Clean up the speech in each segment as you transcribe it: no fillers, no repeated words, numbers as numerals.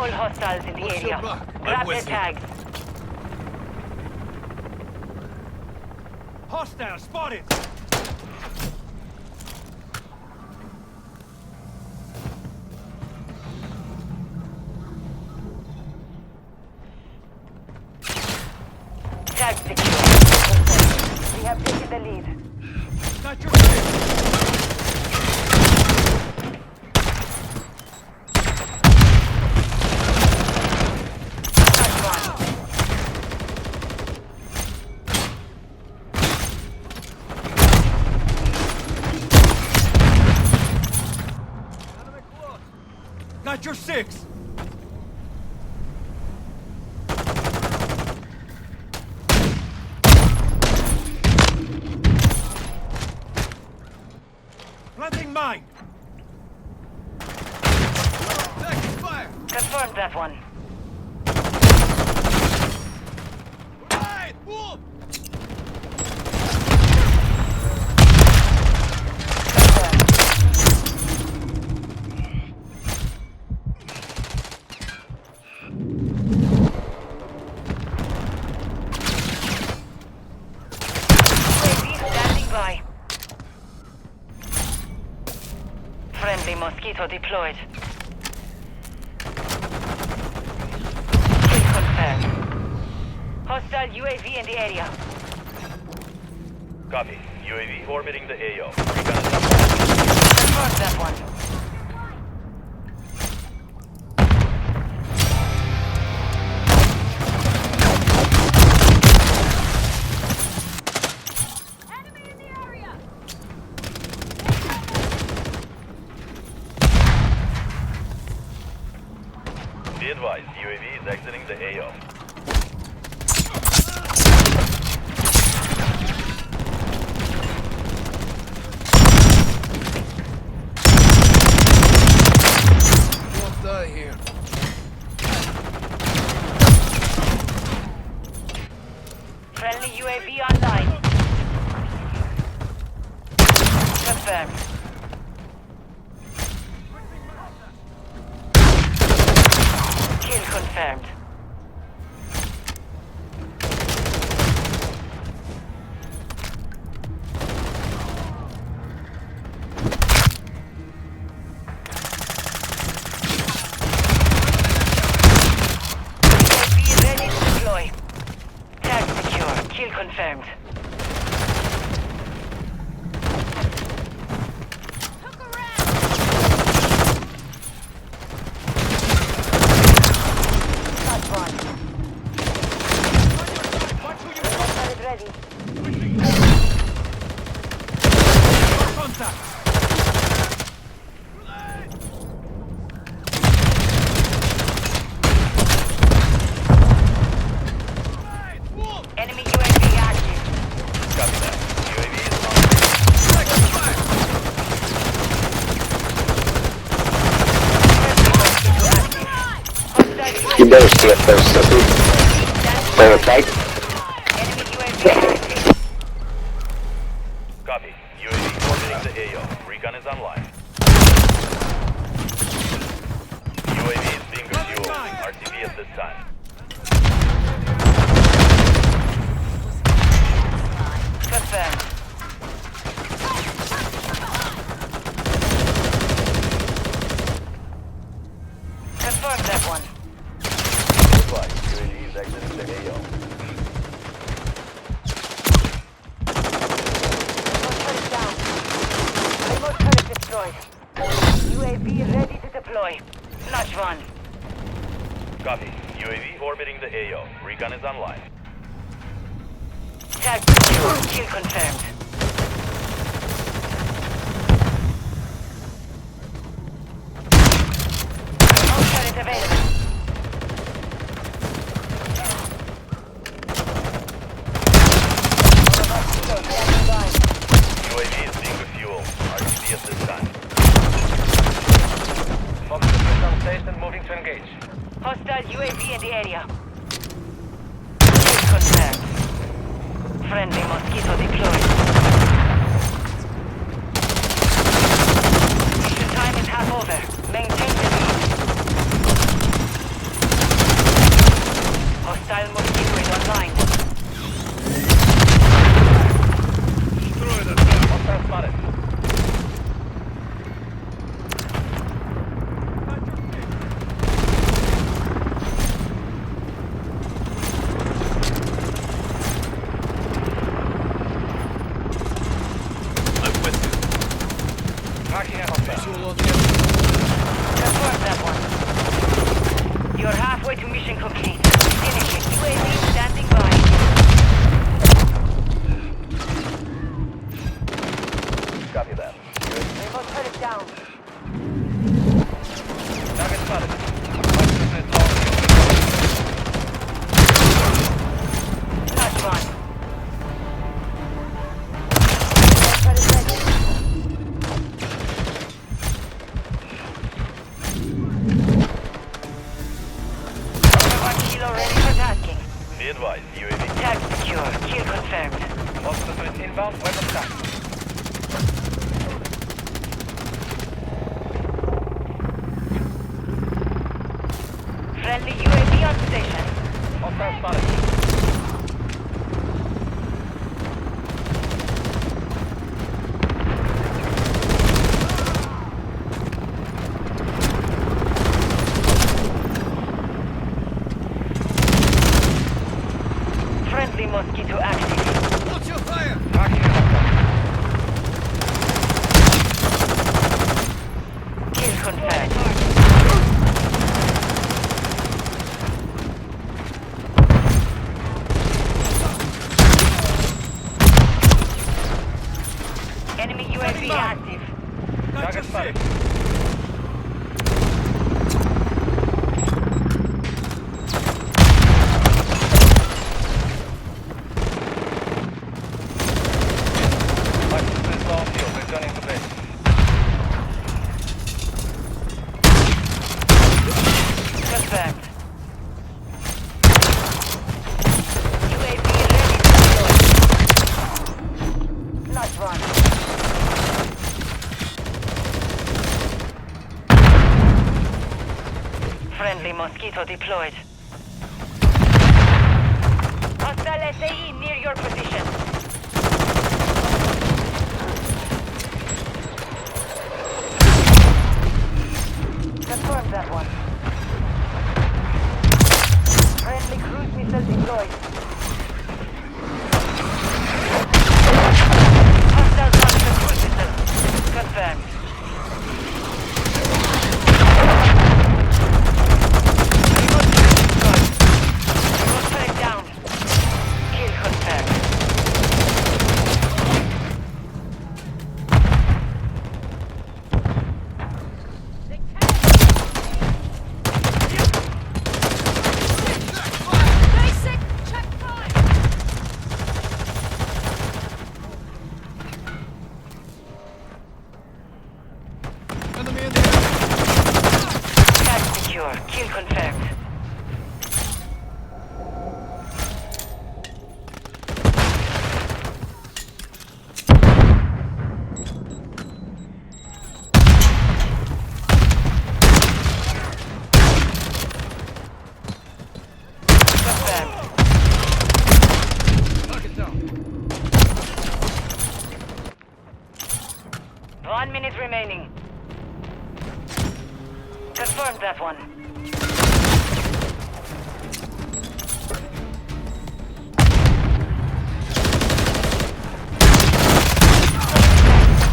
all hostiles in the What's your area. back? Grab I'm their with you. tags. Hostile spotted! Tag secure. We have taken the lead. Not your shit! Got your six! Planting mine! Taking fire! Confirmed that one. Right! Whoop! UAV standing by. Friendly mosquito deployed. Kill confirmed. Hostile UAV in the area. Copy. UAV orbiting the AO. Recon is Confirmed that one. Be advised, UAV is exiting the AO. Won't die here. Friendly UAV online. Confirmed. Kill confirmed. UAV ready to deploy. Tag secure. Kill confirmed. Touch one. Turret ready. Contact! Enemy UAV active. Copy that. UAV is on. Taking fire! Hostile UAV. Enemy UAV active. Copy. UAV orbiting the AO. Recon is online. UAV is being refueled. RTB at this time. Confirmed. Confirmed that one. Be advised, UAV is exiting the AO. Remote turret down. Remote turret destroyed. UAV ready to deploy. Notch one. Copy. UAV orbiting the AO. Recon is online. Tag secure. Kill confirmed. Remote turret available. Remote standing by. UAV is being refueled. RTB at this time. Focus on station, moving to engage. Hostile UAV in the area. Kill confirmed. Friendly mosquito deployed. Mission time is half over. Maintain the lead. Inbound, weapon stacked. Friendly UAV on station. Hostile spotted. Friendly mosquito active. Watch your fire! Tracking hostile. Kill confirmed. Enemy UAV active. Got your Target spotted. six. License is low field, returning to base. Confirmed. UAV ready to deploy. Not one. Friendly mosquito deployed. Hostile SAE near your position. Confirm that one. Friendly cruise missile deployed. Hostile launcher cruise missile. Confirmed. Remote turret down. Kill confirmed. Basic checkpoint! Enemy in the air! Tag secure. Kill confirmed. Confirmed. Target down. 1 minute remaining. Confirmed that one.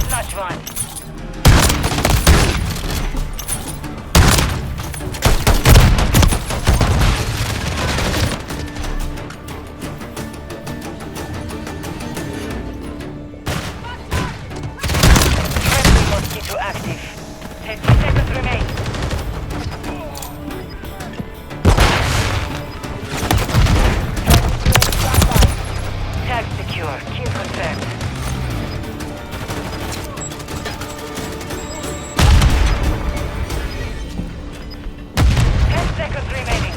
Not one. Friendly mosquito active. 10 seconds remain. Tag secure. Kill confirmed. Seconds remaining.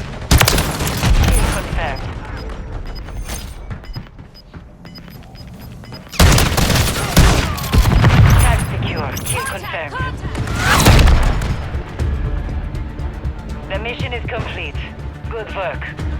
Kill confirmed. Tag secure. Kill confirmed. The mission is complete. Good work.